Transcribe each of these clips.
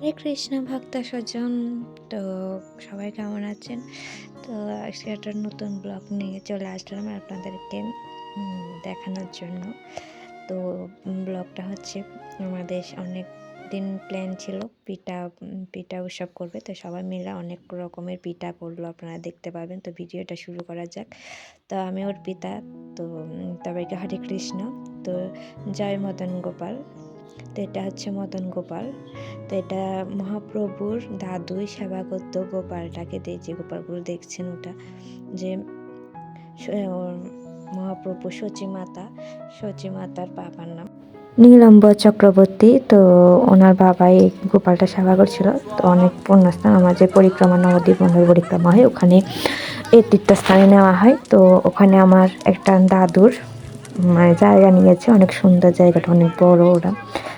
হরে কৃষ্ণ ভক্ত স্বজন। তো সবাই কেমন আছেন? তো আজকে একটা নতুন ব্লগ নিয়ে চলে আসলাম আপনাদেরকে দেখানোর জন্য। তো ব্লগটা হচ্ছে আমাদের অনেক দিন প্ল্যান ছিল পিঠা উৎসব করবে। তো সবাই মিলে অনেক রকমের পিঠা করলো, আপনারা দেখতে পাবেন। তো ভিডিওটা শুরু করা যাক। তো আমি ওর পিতা। তো সবাইকে হরে কৃষ্ণ। তো জয় মদন গোপাল। তো এটা হচ্ছে মদন গোপাল। তো এটা মহাপ্রভুর দাদুই সেবা করতো গোপালটাকে, যে গোপালগুলো দেখছেন ওটা যে মহাপ্রভু সচী মাতার বাবার নাম নীলম্ব চক্রবর্তী। তো ওনার বাবাই গোপালটা সেবা করছিল। তো অনেক পুণ্যস্থান, আমার যে পরিক্রমা নবদ্বীপ মন্দির পরিক্রমা হয় ওখানে এই তীর্থস্থানে নেওয়া হয়। তো ওখানে আমার একটা দাদুর মানে জায়গা নিয়েছে, অনেক সুন্দর জায়গাটা, অনেক বড় ওরা।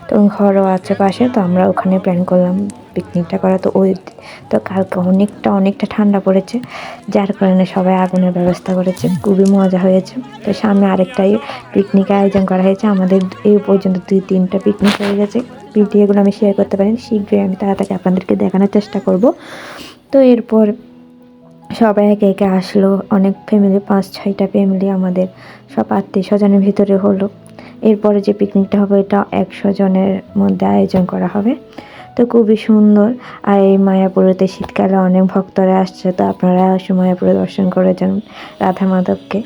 তো ঘরও আছে পাশে। তো আমরা ওখানে প্ল্যান করলাম পিকনিকটা করা। তো কালকে অনেকটা ঠান্ডা পড়েছে, যার কারণে সবাই আগুনের ব্যবস্থা করেছে, খুবই মজা হয়েছে। তো সামনে আরেকটাই পিকনিক আয়োজন করা হয়েছে। আমাদের এই পর্যন্ত 2-3টা পিকনিক হয়ে গেছে। ভিডিওগুলো আমি শেয়ার করতে পারি, শীঘ্রই আমি তাড়াতাড়ি আপনাদেরকে দেখানোর চেষ্টা করব। তো এরপর সবাই একে একে আসলো, অনেক ফ্যামিলি, 5-6টা ফ্যামিলি আমাদের সব আত্মীয় স্বজনের ভিতরে হলো। এরপরে যে পিকনিকটা হবে এটা 100 জনের মধ্যে আয়োজন করা হবে। তো খুবই সুন্দর। আর এই মায়াপুরেতে শীতকালে অনেক ভক্তরা আসছে। তো আপনারা অবশ্যই মায়াপুরে দর্শন করে যান রাধা মাধবকে।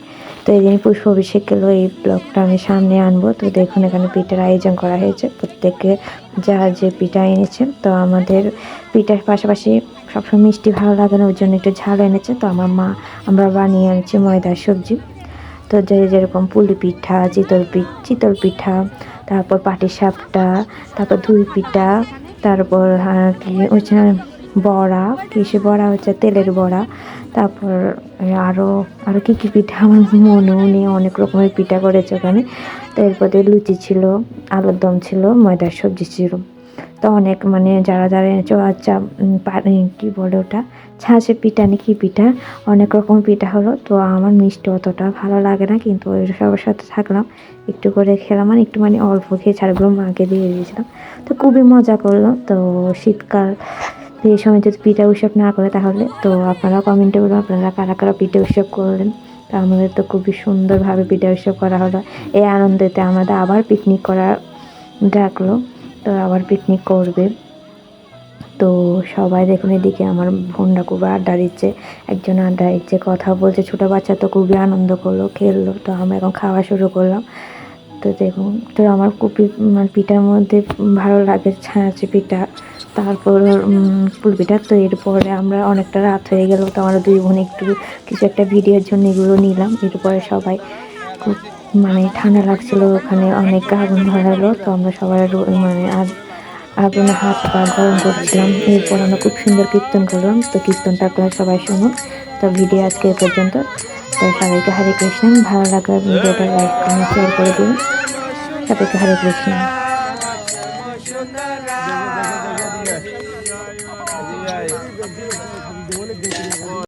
তো এই দিন পুষ্প অভিষেক গেল, এই ব্লগটা আমি সামনে আনবো। তো দেখুন এখানে পিঠার আয়োজন করা হয়েছে, প্রত্যেকে যার যে পিঠা এনেছে। তো আমাদের পিঠার পাশাপাশি সবসময় মিষ্টি ভালো লাগে না, ওই জন্য একটু ঝাল এনেছে। তো আমরা বানিয়ে আনছি ময়দার সবজি। তো যেরকম পুলি পিঠা, চিতল পিঠা, তারপর পাটিসাপটা, তারপর দই পিঠা, তারপর কি হচ্ছে বড়া, কিসে বড়া হচ্ছে তেলের বড়া, তারপর আরও আরও কী পিঠা আমার মনেও নেই, অনেক রকমের পিঠা করেছে ওখানে। তো এরপরে লুচি ছিল, আলুর দম ছিল, ময়দার সবজি ছিল। তো অনেক মানে যারা এনেছো আচ্ছা কী বলে ওটা, ছাঁচের পিঠা না কী পিঠা, অনেক রকম পিঠা হলো। তো আমার মিষ্টি অতটা ভালো লাগে না, কিন্তু ওই সবার সাথে থাকলাম, একটু করে খেলাম, আর একটু মানে অল্প খেয়ে ছাড়গুলো মাকে দিয়ে দিয়েছিলাম। তো খুবই মজা করলো। তো শীতকাল এই সময় যদি পিঠা উৎসব না করে তাহলে তো আপনারা কমেন্টে বলুন আপনারা কারা কারা পিঠা উৎসব করলেন। তো আমাদের তো খুবই সুন্দরভাবে পিঠা উৎসব করা হলো। এই আনন্দেতে আমাদের আবার পিকনিক করা ডাকলো। তো আবার পিকনিক করবে। তো সবাই দেখুন এদিকে আমার বোনরা খুব আড্ডা দিচ্ছে, একজন আড্ডা দিচ্ছে, কথা বলছে, ছোটো বাচ্চা তো খুবই আনন্দ করলো, খেললো। তো আমরা এখন খাওয়া শুরু করলাম। তো দেখুন, তো আমার খুবই মানে পিঠার মধ্যে ভালো লাগে ছাঁচি পিঠা, তারপর পুর পিঠা। তো এরপরে আমরা অনেকটা রাত হয়ে গেল। তো আমরা দুই বোন একটু কিছু একটা ভিডিওর জন্য এগুলো নিলাম। এরপরে সবাই খুব মানে ঠান্ডা লাগছিল, ওখানে অনেক আগুন ধরালো। তো আমরা সবাই মানে আগুনে হাত পা গরম করছিলাম। এরপর আমরা খুব সুন্দর কীর্তন করলাম। তো কীর্তনটা আপনারা সবাই শুনুন। তো ভিডিও আজকে এ পর্যন্ত। তো সবাইকে হরে কৃষ্ণ। ভালো লাগলে ভিডিওটা লাইক কমেন্ট শেয়ার করে দিন। সবাইকে হরে কৃষ্ণ।